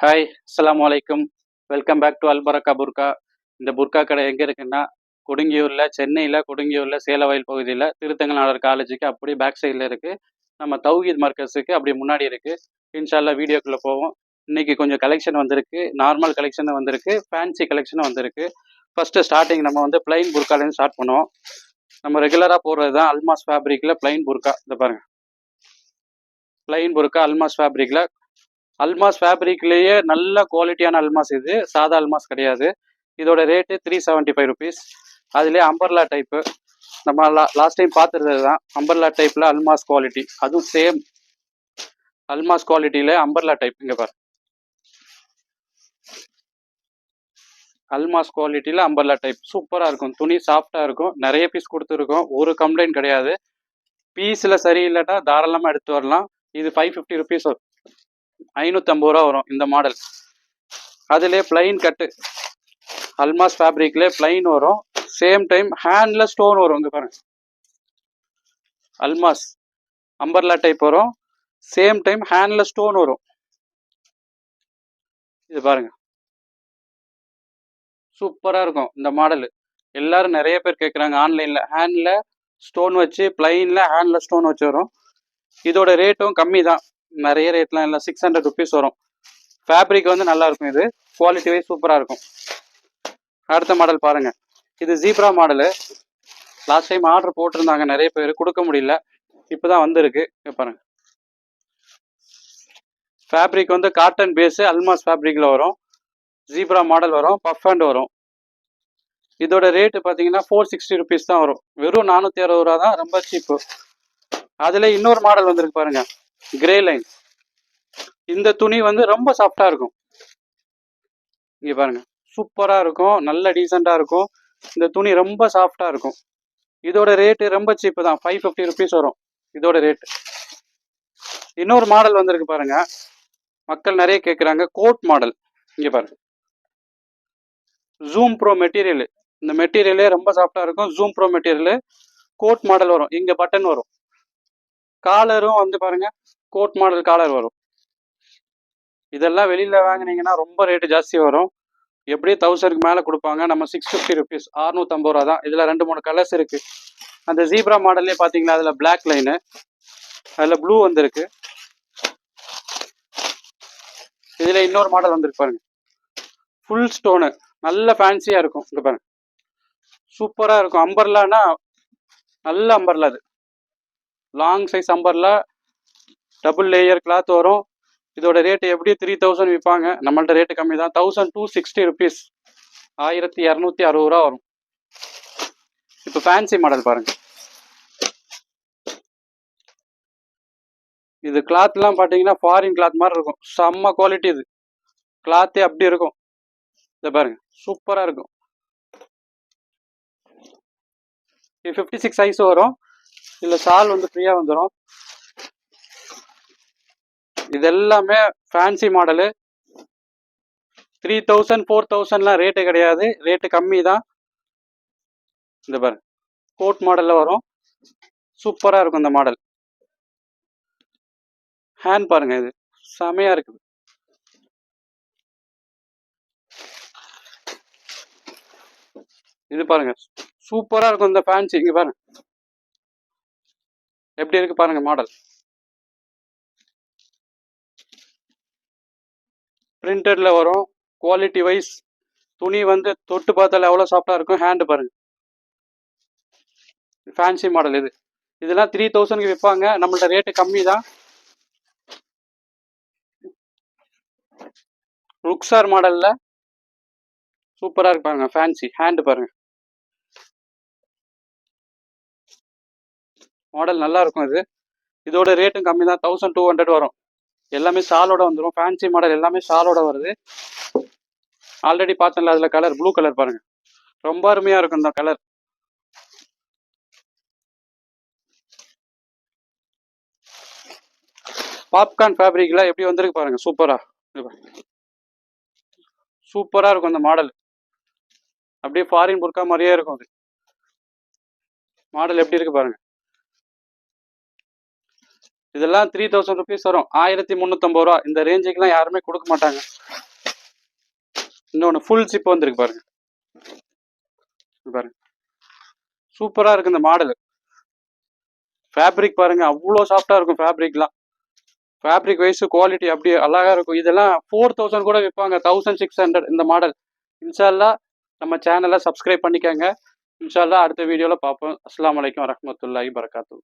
Hi, அஸ்ஸலாமு அலைக்கும். Welcome back to Albaraka புர்கா. இந்த புர்கா கடை எங்கே இருக்குன்னா, கொடுங்கியூர்ல, சென்னையில கொடுங்கியூர்ல சேலவயல் பகுதியில் திருத்தங்கநாதர் காலேஜுக்கு அப்படியே பேக் சைடில் இருக்குது. நம்ம தௌஹீத் மர்கஸுக்கு அப்படியே முன்னாடி இருக்குது. இன்ஷா அல்லாஹ் வீடியோக்குள்ளே போவோம். இன்னைக்கு கொஞ்சம் கலெக்ஷன் வந்திருக்கு, நார்மல் கலெக்ஷனும் வந்திருக்கு, ஃபேன்சி கலெக்ஷனும் வந்திருக்கு. ஃபஸ்ட்டு ஸ்டார்டிங் நம்ம வந்து பிளைன் புர்காலேருந்து ஸ்டார்ட் பண்ணுவோம். நம்ம ரெகுலராக போடுறது தான் அல்மாஸ் ஃபேப்ரிக்கில் பிளைன் புர்கா. இந்த பாருங்கள், பிளைன் புர்கா அல்மாஸ் ஃபேப்ரிக்கில். அல்மாஸ் ஃபேப்ரிக்லேயே நல்ல குவாலிட்டியான அல்மாஸ், இது சாதா அல்மாஸ் கிடையாது. இதோட ரேட்டு 375 ருபீஸ். அதுலேயே அம்பர்லா டைப்பு, நம்ம லாஸ்ட் டைம் பார்த்துருந்தது தான். அம்பர்லா டைப்பில் அல்மாஸ் குவாலிட்டி, அதுவும் சேம் அல்மாஸ் குவாலிட்டியில் அம்பர்லா டைப். இங்கே பாரு, அல்மாஸ் குவாலிட்டியில் அம்பர்லா டைப் சூப்பராக இருக்கும். துணி சாஃப்டாக இருக்கும். நிறைய பீஸ் கொடுத்துருக்கோம், ஒரு கம்ப்ளைண்ட் கிடையாது. பீஸில் சரியில்லைட்டா தாராளமாக எடுத்து வரலாம். இது 550 ருபீஸ் வரும், 550 ரூபா வரும் இந்த மாடல். அதுலேயே பிளைன் கட்டு அல்மாஸ் ஃபேப்ரிக்லேயே பிளைன் வரும். சேம் டைம் ஹேண்டில் ஸ்டோன் வரும். இங்கே பாருங்க, அல்மாஸ் அம்பர்லா டைப் வரும். சேம் டைம் ஹேண்டில் ஸ்டோன் வரும். இது பாருங்க, சூப்பராக இருக்கும் இந்த மாடல். எல்லாரும் நிறைய பேர் கேட்குறாங்க ஆன்லைனில். ஹேண்டில் ஸ்டோன் வச்சு, பிளைனில் ஹேண்டில் ஸ்டோன் வச்சு வரும். இதோட ரேட்டும் கம்மி தான், நிறைய ரேட்லாம் இல்லை, 600 ருபீஸ் வரும். ஃபேப்ரிக் வந்து நல்லா இருக்கும், இது குவாலிட்டி வைஸ் சூப்பராக இருக்கும். அடுத்த மாடல் பாருங்க, இது zebra model. Last time order போட்டிருந்தாங்க நிறைய பேர், கொடுக்க முடியல, இப்போ தான் வந்திருக்கு. பாருங்க, ஃபேப்ரிக் வந்து காட்டன் பேஸு அல்மாஸ் ஃபேப்ரிக்கில் வரும். ஜீப்ரா மாடல் வரும், பஃப் ஹேண்ட் வரும். இதோட ரேட்டு பார்த்தீங்கன்னா 460 ருபீஸ் தான் வரும். வெறும் 460 ரூபா தான், ரொம்ப சீப்பு. அதில் இன்னொரு மாடல் வந்திருக்கு பாருங்க, கிரே லைன். இந்த துணி வந்து ரொம்ப சாஃப்டாக இருக்கும். இங்கே பாருங்க, சூப்பராக இருக்கும், நல்ல டீசெண்டாக இருக்கும். இந்த துணி ரொம்ப சாஃப்டாக இருக்கும். இதோட ரேட்டு ரொம்ப சீப்பு தான், 550 ருபீஸ் வரும் இதோட ரேட்டு. இன்னொரு மாடல் வந்திருக்கு பாருங்க, மக்கள் நிறைய கேட்குறாங்க, கோட் மாடல். இங்கே பாருங்க, ஜூம் ப்ரோ மெட்டீரியல். இந்த மெட்டீரியலே ரொம்ப சாஃப்டாக இருக்கும். Zoom bro material, code model வரும். இங்கே பட்டன் வரும். காலரும் வந்து பாருங்க, கோட் மாடல் காலர் வரும். இதெல்லாம் வெளியில் வாங்கினீங்கன்னா ரொம்ப ரேட்டு ஜாஸ்தி வரும். எப்படியும் 1000க்கு மேலே கொடுப்பாங்க. நம்ம 650 ருபீஸ், 650 ரூபா தான். இதில் 2-3 கலர்ஸ் இருக்குது. அந்த ஜீப்ரா மாடல்லே பார்த்தீங்களா, அதில் பிளாக் லைனு, அதில் ப்ளூ வந்திருக்கு. இதில் இன்னொரு மாடல் வந்திருக்கு பாருங்க, ஃபுல் ஸ்டோனு, நல்ல ஃபேன்சியாக இருக்கும். இங்கே பாருங்க, சூப்பராக இருக்கும். அம்பர்லானா நல்ல அம்பர்லா, அது long size umbrella, double layer cloth வரும். இதோட ரேட்டு எப்படி 3000 விற்பாங்க, நம்மள்ட்ட ரேட்டு கம்மி தான், 1260 ருபீஸ், 1260 ரூபா வரும். இப்போ ஃபேன்சி மாடல் பாருங்க, இது கிளாத்லாம் பார்த்தீங்கன்னா ஃபாரின் கிளாத் மாதிரி இருக்கும். செம்ம குவாலிட்டி, இது கிளாத்தே அப்படி இருக்கும். இதை பாருங்க, சூப்பராக இருக்கும். இது 56 சைஸ் வரும். இதில் சால் வந்து ஃப்ரீயாக வந்துடும். இது எல்லாமே ஃபேன்சி மாடலு. 3000 4000லாம் ரேட்டு கிடையாது, ரேட்டு கம்மி தான். இந்த பாருங்க, கோட் மாடலில் வரும், சூப்பராக இருக்கும் இந்த மாடல். ஹேண்ட் பாருங்க, இது செமையாக இருக்குது. இது பாருங்க, சூப்பராக இருக்கும் இந்த ஃபேன்சி. இங்கே பாருங்க எப்படி இருக்கு பாருங்க மாடல். பிரிண்டட்ல வரும், குவாலிட்டி வைஸ் துணி வந்து தொட்டு பார்த்தால எவ்வளோ சாஃப்டாக இருக்கும். ஹேண்டு பாருங்க, ஃபேன்சி மாடல் இது. இதெல்லாம் 3000க்கு விற்பாங்க, நம்மள்ட்ட ரேட்டு கம்மி தான். ருக்ஸார் மாடலில் சூப்பராக இருக்கு பாருங்க, ஃபேன்சி. ஹேண்டு பாருங்க, மாடல் நல்லா இருக்கும் இது. இதோட ரேட்டும் கம்மி தான், 1200 வரும். எல்லாமே ஷாலோட வந்துடும். ஃபேன்சி மாடல் எல்லாமே ஷாலோட வருது. ஆல்ரெடி பார்த்தேன்ல, அதில் கலர் ப்ளூ கலர் பாருங்க, ரொம்ப அருமையாக இருக்கும் இந்த கலர். பாப்கார்ன் ஃபேப்ரிக்ல எப்படி வந்திருக்கு பாருங்க, சூப்பரா சூப்பரா இருக்கும் இந்த மாடல். அப்படியே ஃபாரின் புர்கா மாதிரியே இருக்கும். அது மாடல் எப்படி இருக்கு பாருங்க. இதெல்லாம் 3000 ருபீஸ் வரும். 1350 ரூபா. இந்த ரேஞ்சுக்குலாம் யாருமே கொடுக்க மாட்டாங்க. இன்னொன்று ஃபுல் ஜிப் வந்துருக்கு பாருங்க. பாருங்க சூப்பராக இருக்கு இந்த மாடல். ஃபேப்ரிக் பாருங்க அவ்வளோ சாஃப்டாக இருக்கும். ஃபேப்ரிக் வைஸ் குவாலிட்டி அப்படியே அழகாக இருக்கும். இதெல்லாம் 4000 கூட விற்பாங்க. 1600 இந்த மாடல். இன்ஷால்லா நம்ம சேனலை சப்ஸ்கிரைப் பண்ணிக்கோங்க. இன்ஷால்லா அடுத்த வீடியோவில் பார்ப்போம். அஸ்ஸலாமு அலைக்கும் வரஹ்மத்துல்லாஹி வரகாத்துஹு.